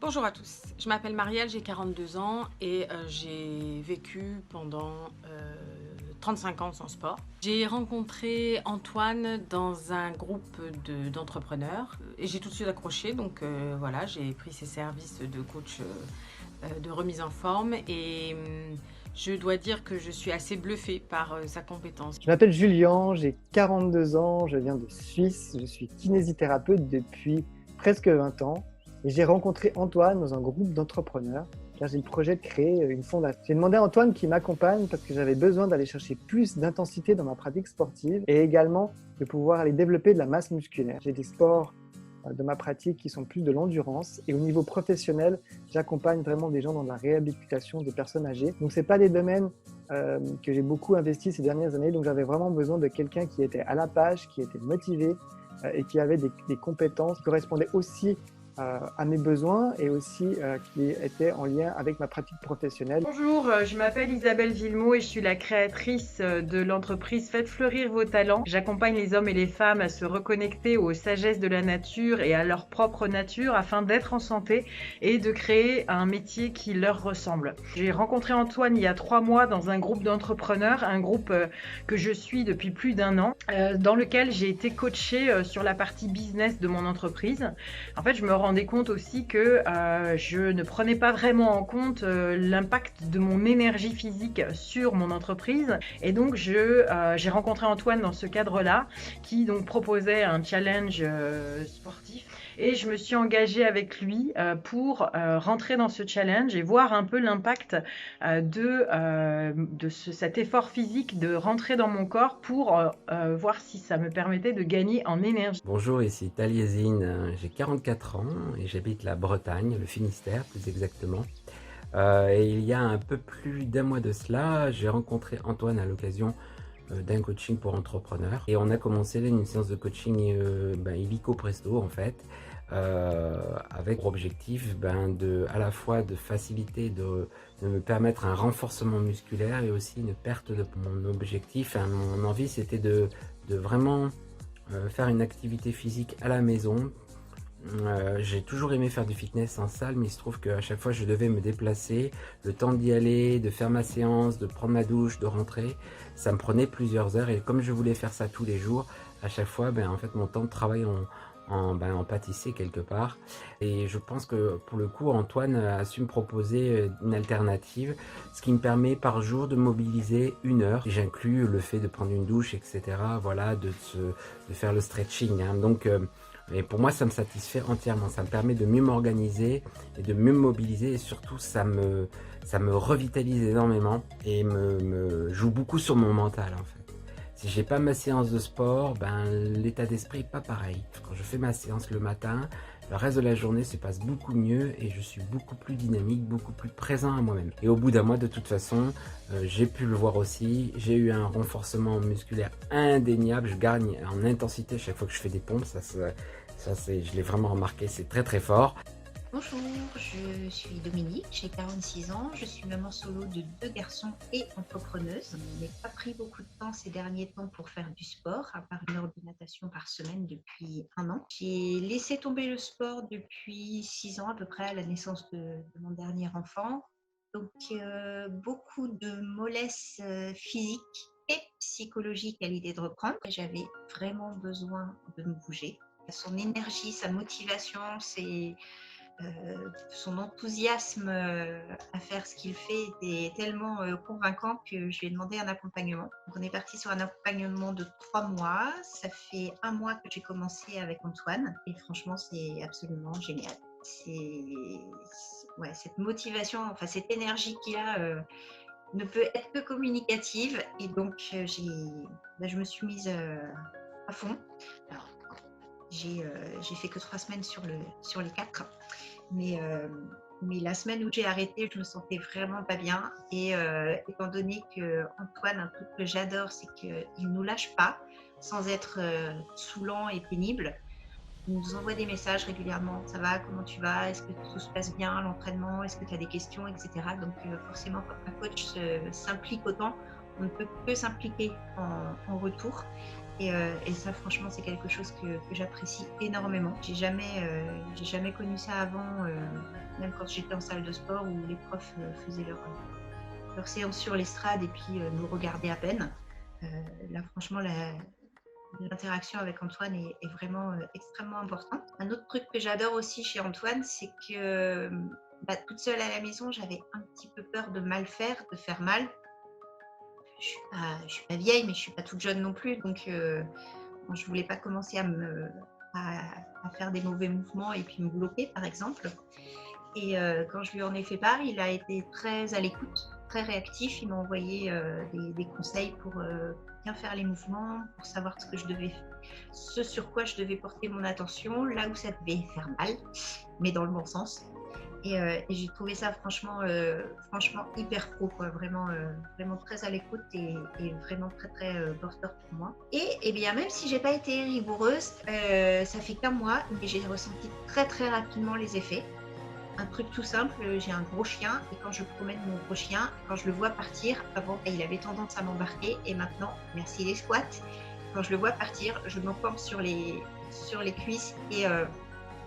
Bonjour à tous, je m'appelle Marielle, j'ai 42 ans et j'ai vécu pendant 35 ans sans sport. J'ai rencontré Antoine dans un groupe d'entrepreneurs et j'ai tout de suite accroché, donc voilà, j'ai pris ses services de coach de remise en forme et je dois dire que je suis assez bluffée par sa compétence. Je m'appelle Julien, j'ai 42 ans, je viens de Suisse, je suis kinésithérapeute depuis presque 20 ans et j'ai rencontré Antoine dans un groupe d'entrepreneurs car j'ai le projet de créer une fondation. J'ai demandé à Antoine qui m'accompagne parce que j'avais besoin d'aller chercher plus d'intensité dans ma pratique sportive et également de pouvoir aller développer de la masse musculaire. J'ai des sports de ma pratique qui sont plus de l'endurance et au niveau professionnel, j'accompagne vraiment des gens dans la réhabilitation des personnes âgées. Donc c'est pas des domaines que j'ai beaucoup investi ces dernières années, donc j'avais vraiment besoin de quelqu'un qui était à la page, qui était motivé et qui avait des compétences qui correspondaient aussi à mes besoins et aussi qui étaient en lien avec ma pratique professionnelle. Bonjour, je m'appelle Isabelle Villemot et je suis la créatrice de l'entreprise Faites fleurir vos talents. J'accompagne les hommes et les femmes à se reconnecter aux sagesses de la nature et à leur propre nature afin d'être en santé et de créer un métier qui leur ressemble. J'ai rencontré Antoine il y a 3 mois dans un groupe d'entrepreneurs, un groupe que je suis depuis plus d'1 an, dans lequel j'ai été coachée sur la partie business de mon entreprise. En fait, je me rendais compte aussi que je ne prenais pas vraiment en compte l'impact de mon énergie physique sur mon entreprise. Et donc, j'ai rencontré Antoine dans ce cadre-là, qui donc proposait un challenge sportif. Et je me suis engagée avec lui pour rentrer dans ce challenge et voir un peu l'impact cet effort physique de rentrer dans mon corps pour voir si ça me permettait de gagner en énergie. Bonjour, ici Taliesin, j'ai 44 ans et j'habite la Bretagne, le Finistère plus exactement. Et il y a un peu plus d'1 mois de cela, j'ai rencontré Antoine à l'occasion d'un coaching pour entrepreneurs. Et on a commencé une séance de coaching illico presto en fait, avec pour objectif à la fois de faciliter, de me permettre un renforcement musculaire et aussi une perte de mon objectif. Mon envie c'était de vraiment faire une activité physique à la maison. J'ai toujours aimé faire du fitness en salle, mais il se trouve qu'à chaque fois je devais me déplacer, le temps d'y aller, de faire ma séance, de prendre ma douche, de rentrer, ça me prenait plusieurs heures et comme je voulais faire ça tous les jours, à chaque fois en fait mon temps de travail en pâtissait quelque part. Et je pense que pour le coup Antoine a su me proposer une alternative, ce qui me permet par jour de mobiliser 1 heure. J'inclus le fait de prendre une douche, etc. Voilà, de faire le stretching, hein. Donc et pour moi, ça me satisfait entièrement. Ça me permet de mieux m'organiser et de mieux me mobiliser. Et surtout, ça me revitalise énormément et me joue beaucoup sur mon mental, en fait. Si j'ai pas ma séance de sport, l'état d'esprit n'est pas pareil. Quand je fais ma séance le matin, le reste de la journée se passe beaucoup mieux et je suis beaucoup plus dynamique, beaucoup plus présent à moi-même. Et au bout d'1 mois, de toute façon, j'ai pu le voir aussi, j'ai eu un renforcement musculaire indéniable. Je gagne en intensité chaque fois que je fais des pompes, je l'ai vraiment remarqué, c'est très très fort. Bonjour, je suis Dominique, j'ai 46 ans, je suis maman solo de 2 garçons et entrepreneuse. Je n'ai pas pris beaucoup de temps ces derniers temps pour faire du sport, à part 1 heure de natation par semaine depuis 1 an. J'ai laissé tomber le sport depuis 6 ans à peu près, à la naissance de mon dernier enfant. Donc beaucoup de mollesse physique et psychologique à l'idée de reprendre. J'avais vraiment besoin de me bouger. Son énergie, sa motivation, son enthousiasme à faire ce qu'il fait était tellement convaincant que je lui ai demandé un accompagnement. Donc on est parti sur un accompagnement de 3 mois. Ça fait 1 mois que j'ai commencé avec Antoine et franchement c'est absolument génial. Cette motivation, enfin cette énergie qu'il a ne peut être que communicative et donc je me suis mise à fond. Alors, j'ai fait que 3 semaines sur les 4, mais la semaine où j'ai arrêté, je me sentais vraiment pas bien. Et étant donné que Antoine, un truc que j'adore, c'est qu'il nous lâche pas, sans être saoulant et pénible. Il nous envoie des messages régulièrement. Ça va, comment tu vas? Est-ce que tout se passe bien, l'entraînement? Est-ce que tu as des questions, etc. Donc forcément, quand un coach s'implique autant, on ne peut que s'impliquer en retour. Et ça, franchement, c'est quelque chose que j'apprécie énormément. J'ai jamais connu ça avant même quand j'étais en salle de sport où les profs faisaient leur séance sur l'estrade et puis nous regardaient à peine. Là, franchement, l'interaction avec Antoine est vraiment extrêmement importante. Un autre truc que j'adore aussi chez Antoine, c'est que toute seule à la maison, j'avais un petit peu peur de mal faire, de faire mal. Je suis pas vieille, mais je suis pas toute jeune non plus, donc je voulais pas commencer à faire des mauvais mouvements et puis me bloquer, par exemple. Et quand je lui en ai fait part, il a été très à l'écoute, très réactif. Il m'a envoyé des conseils pour bien faire les mouvements, pour savoir ce sur quoi je devais porter mon attention, là où ça devait faire mal, mais dans le bon sens. Et j'ai trouvé ça franchement hyper pro, quoi. Vraiment très à l'écoute et vraiment très porteur pour moi. Et bien même si j'ai pas été rigoureuse, ça fait qu'un mois, mais j'ai ressenti très rapidement les effets. Un truc tout simple, j'ai un gros chien et quand je promène mon gros chien, quand je le vois partir, avant il avait tendance à m'embarquer et maintenant, merci les squats, quand je le vois partir, je m'enforme sur les cuisses et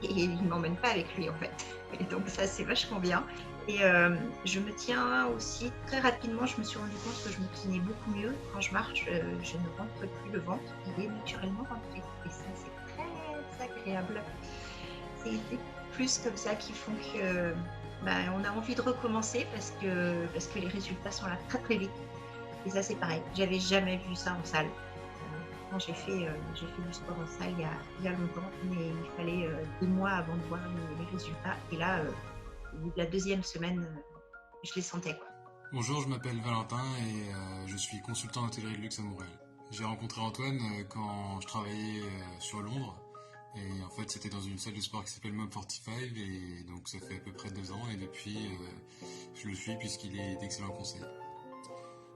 il ne m'emmène pas avec lui en fait. Et donc ça c'est vachement bien. Et je me tiens aussi très rapidement, je me suis rendu compte que je me tenais beaucoup mieux. Quand je marche, je ne rentre plus le ventre, il est naturellement rentré. Et ça c'est très agréable. C'est des plus comme ça qui font que on a envie de recommencer parce que les résultats sont là très vite. Et ça c'est pareil, j'avais jamais vu ça en salle. Quand j'ai fait du sport en salle il y a longtemps, mais il fallait 2 mois avant de voir les résultats. Et là, au bout de la 2e semaine, je les sentais, quoi. Bonjour, je m'appelle Valentin et je suis consultant hôtellerie de luxe à Montréal. J'ai rencontré Antoine quand je travaillais sur Londres. Et en fait, c'était dans une salle de sport qui s'appelle Mob 45 et donc ça fait à peu près 2 ans et depuis, je le suis puisqu'il est d'excellents conseils.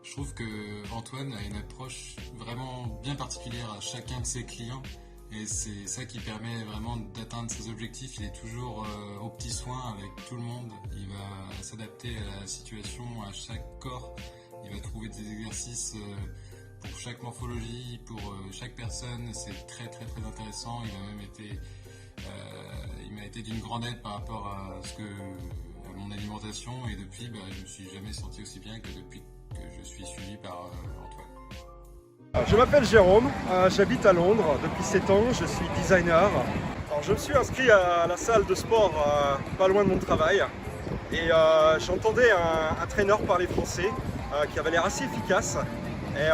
Je trouve que Antoine a une approche vraiment bien particulière à chacun de ses clients et c'est ça qui permet vraiment d'atteindre ses objectifs. Il est toujours aux petits soins avec tout le monde. Il va s'adapter à la situation, à chaque corps. Il va trouver des exercices pour chaque morphologie, pour chaque personne. C'est très intéressant. Il m'a été d'une grande aide par rapport à mon alimentation et depuis, je me suis jamais senti aussi bien que depuis que je suis suivi par Antoine. Je m'appelle Jérôme, j'habite à Londres depuis 7 ans, je suis designer. Alors, je me suis inscrit à la salle de sport pas loin de mon travail et j'entendais un traîneur parler français qui avait l'air assez efficace et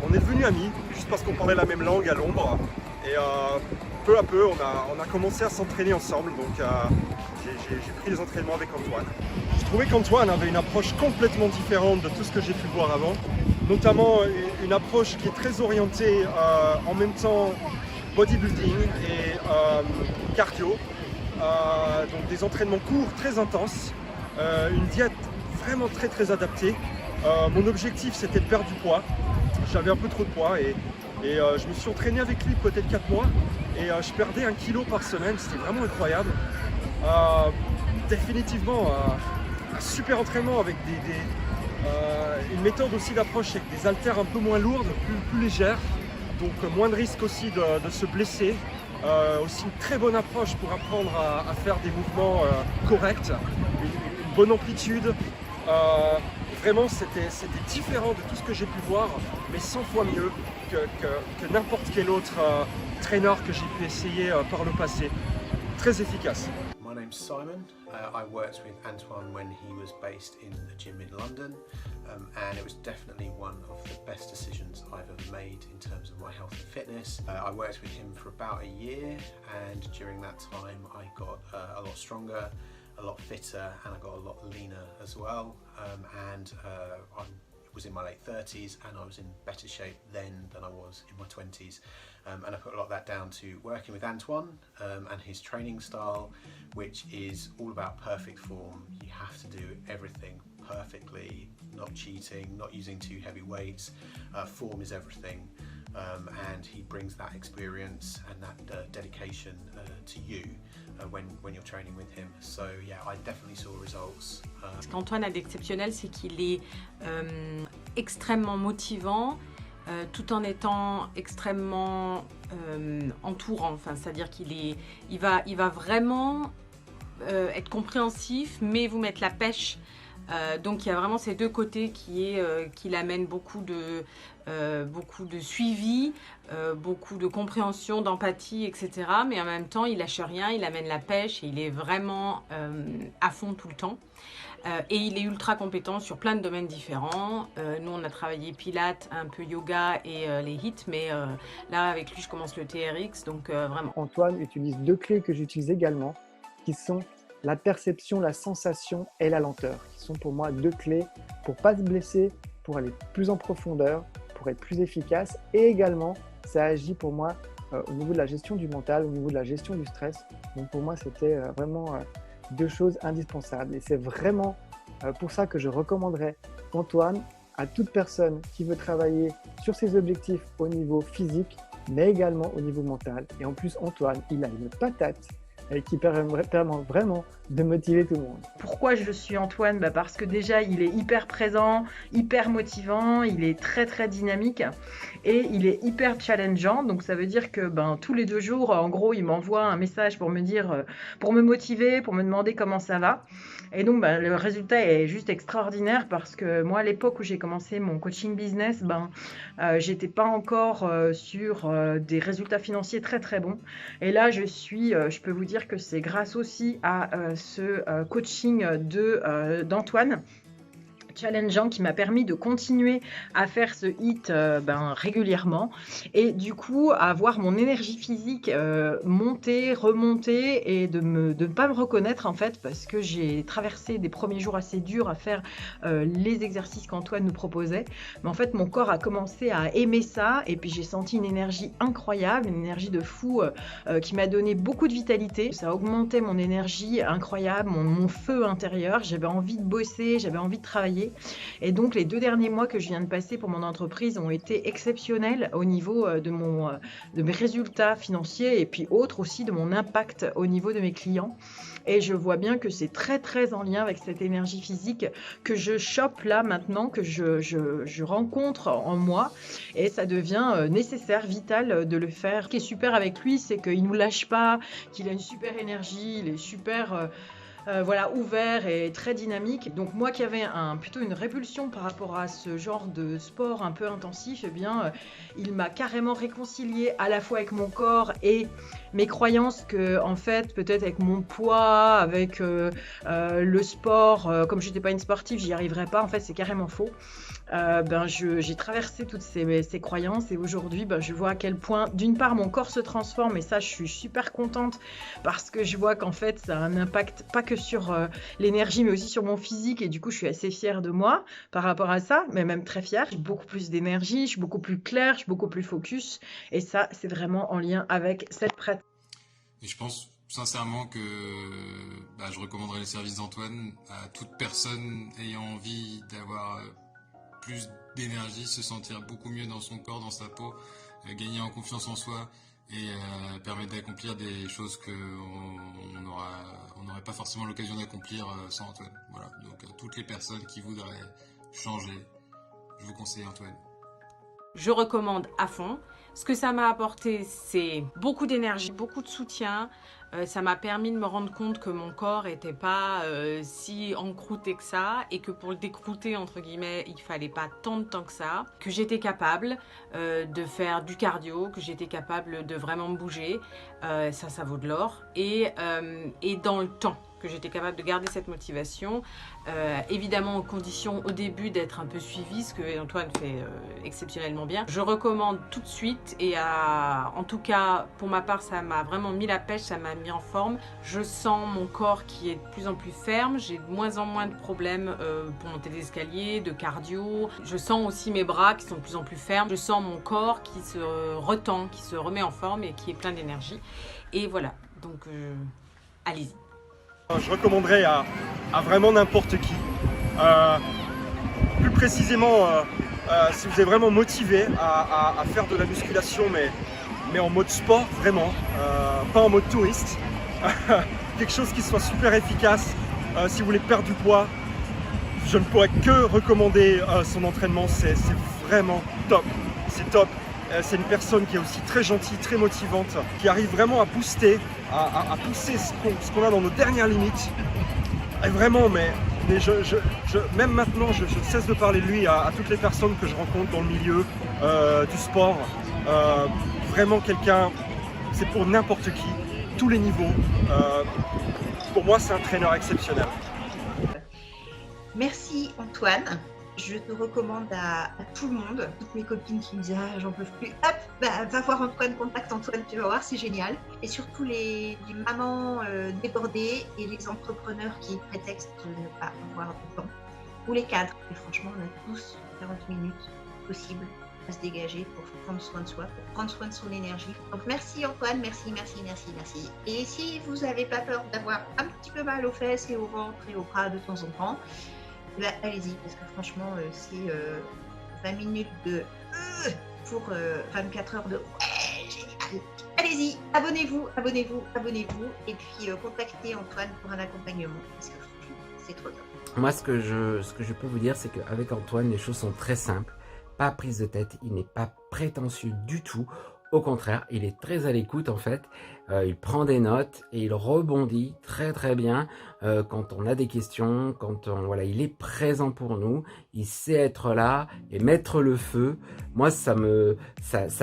on est devenus amis juste parce qu'on parlait la même langue à Londres et peu à peu on a commencé à s'entraîner ensemble, donc j'ai pris les entraînements avec Antoine. Je trouvais qu'Antoine avait une approche complètement différente de tout ce que j'ai pu voir avant, notamment une approche qui est très orientée en même temps bodybuilding et cardio, donc des entraînements courts très intenses, une diète vraiment très adaptée. Mon objectif c'était de perdre du poids, j'avais un peu trop de poids et je me suis entraîné avec lui peut-être 4 mois et je perdais 1 kilo par semaine, c'était vraiment incroyable. Définitivement un super entraînement avec une méthode aussi d'approche avec des haltères un peu moins lourdes, plus légères, donc moins de risque aussi de se blesser. Aussi une très bonne approche pour apprendre à faire des mouvements corrects, une bonne amplitude. Vraiment c'était différent de tout ce que j'ai pu voir, mais 100 fois mieux que n'importe quel autre traîneur que j'ai pu essayer par le passé. Très efficace. My name's Simon. I worked with Antoine when he was based in a gym in London, and it was definitely one of the best decisions I've ever made in terms of my health and fitness. I worked with him for about a year, and during that time I got a lot stronger, a lot fitter, and I got a lot leaner as well. I was in my late 30s and I was in better shape then than I was in my 20s. And I put a lot of that down to working with Antoine and his training style, which is all about perfect form. You have to do everything perfectly, not cheating, not using too heavy weights. Form is everything. And he brings that experience and that dedication to you when you're training with him. So yeah, I definitely saw results. Ce qu'Antoine a d'exceptionnel, c'est qu'il est extrêmement motivant, tout en étant extrêmement entourant. Enfin, c'est-à-dire qu'il va vraiment être compréhensif, mais vous mettre la pêche. Donc il y a vraiment ces deux côtés qui l'amènent beaucoup de suivi, beaucoup de compréhension, d'empathie, etc. Mais en même temps, il lâche rien, il amène la pêche et il est vraiment à fond tout le temps. Et il est ultra compétent sur plein de domaines différents. Nous, on a travaillé pilates, un peu yoga et les hits, mais là, avec lui, je commence le TRX, donc vraiment. Antoine utilise deux clés que j'utilise également, qui sont la perception, la sensation et la lenteur, qui sont pour moi deux clés pour ne pas se blesser, pour aller plus en profondeur, pour être plus efficace. Et également, ça agit pour moi au niveau de la gestion du mental, au niveau de la gestion du stress. Donc pour moi, c'était vraiment deux choses indispensables. Et c'est vraiment pour ça que je recommanderais Antoine à toute personne qui veut travailler sur ses objectifs au niveau physique, mais également au niveau mental. Et en plus, Antoine, il a une patate qui permet vraiment de motiver tout le monde. Pourquoi je suis Antoine ? Parce que déjà, il est hyper présent, hyper motivant, il est très très dynamique et il est hyper challengeant. Donc ça veut dire que tous les 2 jours, en gros, il m'envoie un message pour me dire, pour me motiver, pour me demander comment ça va. Et donc le résultat est juste extraordinaire parce que moi, à l'époque où j'ai commencé mon coaching business, j'étais pas encore sur des résultats financiers très très bons. Et là, je peux vous dire que c'est grâce aussi à ce coaching d'Antoine challengeant qui m'a permis de continuer à faire ce hit régulièrement et du coup à voir mon énergie physique monter, remonter et de ne pas me reconnaître en fait parce que j'ai traversé des premiers jours assez durs à faire les exercices qu'Antoine nous proposait, mais en fait mon corps a commencé à aimer ça et puis j'ai senti une énergie incroyable, une énergie de fou qui m'a donné beaucoup de vitalité, ça a augmenté mon énergie incroyable, mon feu intérieur, j'avais envie de bosser, j'avais envie de travailler. Et donc les 2 derniers mois que je viens de passer pour mon entreprise ont été exceptionnels au niveau de mes résultats financiers et puis autres aussi de mon impact au niveau de mes clients. Et je vois bien que c'est très très en lien avec cette énergie physique que je chope là maintenant, que je rencontre en moi et ça devient nécessaire, vital de le faire. Ce qui est super avec lui, c'est qu'il ne nous lâche pas, qu'il a une super énergie, il est super... ouvert et très dynamique. Donc moi qui avais plutôt une répulsion par rapport à ce genre de sport un peu intensif, il m'a carrément réconcilié à la fois avec mon corps et mes croyances que en fait peut-être avec mon poids, avec le sport, comme je n'étais pas une sportive, j'y arriverais pas. En fait c'est carrément faux. J'ai traversé toutes ces croyances et aujourd'hui je vois à quel point d'une part mon corps se transforme et ça je suis super contente parce que je vois qu'en fait ça a un impact pas que sur l'énergie mais aussi sur mon physique et du coup je suis assez fière de moi par rapport à ça, mais même très fière. J'ai beaucoup plus d'énergie, je suis beaucoup plus claire, je suis beaucoup plus focus et ça c'est vraiment en lien avec cette pratique. Et je pense sincèrement que je recommanderais les services d'Antoine à toute personne ayant envie d'avoir plus d'énergie, se sentir beaucoup mieux dans son corps, dans sa peau, gagner en confiance en soi et permettre d'accomplir des choses qu'on n'aurait pas forcément l'occasion d'accomplir sans Antoine. Voilà. Donc à toutes les personnes qui voudraient changer, je vous conseille Antoine. Je recommande à fond. Ce que ça m'a apporté, c'est beaucoup d'énergie, beaucoup de soutien. Ça m'a permis de me rendre compte que mon corps n'était pas si encrouté que ça et que pour le décrouter, entre guillemets, il ne fallait pas tant de temps que ça. Que j'étais capable de faire du cardio, que j'étais capable de vraiment me bouger. Ça vaut de l'or. Et dans le temps, que j'étais capable de garder cette motivation. Évidemment, en condition au début d'être un peu suivi, ce que Antoine fait exceptionnellement bien. Je recommande tout de suite et en tout cas, pour ma part, ça m'a vraiment mis la pêche, ça m'a mis en forme. Je sens mon corps qui est de plus en plus ferme, j'ai de moins en moins de problèmes pour monter les escaliers, de cardio. Je sens aussi mes bras qui sont de plus en plus fermes. Je sens mon corps qui se retend, qui se remet en forme et qui est plein d'énergie. Et voilà, donc allez-y. Je recommanderais à vraiment n'importe qui. Plus précisément, si vous êtes vraiment motivé à faire de la musculation, mais en mode sport, vraiment, pas en mode touriste. Quelque chose qui soit super efficace. Si vous voulez perdre du poids, je ne pourrais que recommander son entraînement. C'est vraiment top. C'est top. C'est une personne qui est aussi très gentille, très motivante, qui arrive vraiment à booster, à pousser ce qu'on a dans nos dernières limites. Et vraiment, mais même maintenant, je ne cesse de parler de lui à toutes les personnes que je rencontre dans le milieu du sport. Vraiment quelqu'un, c'est pour n'importe qui, tous les niveaux. Pour moi, c'est un traîneur exceptionnel. Merci Antoine. Je te recommande à tout le monde, toutes mes copines qui me disent ah, j'en peux plus, hop, bah, va voir Antoine, contacte Antoine, tu vas voir, c'est génial. Et surtout les mamans débordées et les entrepreneurs qui prétextent de ne pas avoir de temps, ou les cadres. Et franchement, on a tous 40 minutes possibles à se dégager pour prendre soin de soi, pour prendre soin de son énergie. Donc merci Antoine, merci. Et si vous n'avez pas peur d'avoir un petit peu mal aux fesses et au ventre et aux bras de temps en temps, bah, allez-y, parce que franchement, c'est 20 minutes de pour 24 heures de ouais, génial. Allez-y, abonnez-vous. Et puis contactez Antoine pour un accompagnement, parce que franchement, c'est trop top. Moi, ce que je peux vous dire, c'est qu'avec Antoine, les choses sont très simples. Pas prise de tête, il n'est pas prétentieux du tout. Au contraire, il est très à l'écoute en fait, il prend des notes et il rebondit très bien quand on a des questions, voilà, il est présent pour nous, il sait être là et mettre le feu. Moi, sa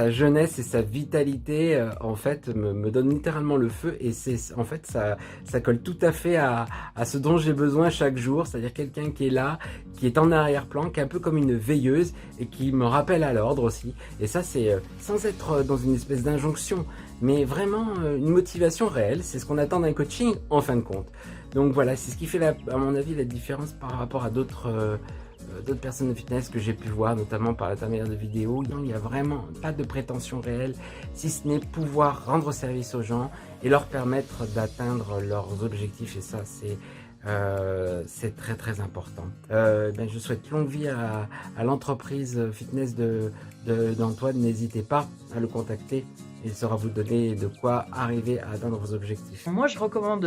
jeunesse et sa vitalité en fait me donne littéralement le feu et c'est en fait ça colle tout à fait à ce dont j'ai besoin chaque jour, c'est-à-dire quelqu'un qui est là, qui est en arrière-plan, qui est un peu comme une veilleuse et qui me rappelle à l'ordre aussi. Et ça, c'est sans être dans une espèce d'injonction, mais vraiment une motivation réelle. C'est ce qu'on attend d'un coaching en fin de compte. Donc voilà, c'est ce qui fait, à mon avis, la différence par rapport à d'autres personnes de fitness que j'ai pu voir, notamment par l'intermédiaire de vidéos. Il n'y a vraiment pas de prétention réelle, si ce n'est pouvoir rendre service aux gens et leur permettre d'atteindre leurs objectifs. Et ça, c'est très important. Je souhaite longue vie à l'entreprise fitness d'Antoine. N'hésitez pas à le contacter. Il saura vous donner de quoi arriver à atteindre vos objectifs. Moi, je recommande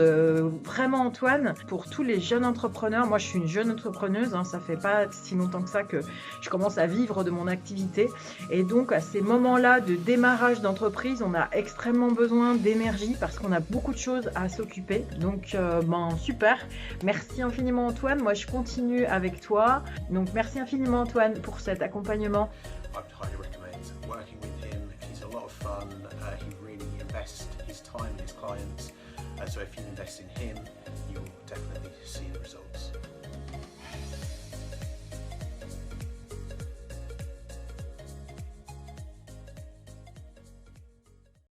vraiment Antoine pour tous les jeunes entrepreneurs. Moi, je suis une jeune entrepreneuse. Ça fait pas si longtemps que ça que je commence à vivre de mon activité. Et donc, à ces moments-là de démarrage d'entreprise, on a extrêmement besoin d'énergie parce qu'on a beaucoup de choses à s'occuper. Donc, super. Merci infiniment Antoine. Moi, je continue avec toi. Donc, merci infiniment Antoine pour cet accompagnement. Working with him, he's a lot of fun, he really invests his time in his clients, so if you invest in him, you'll definitely see the results.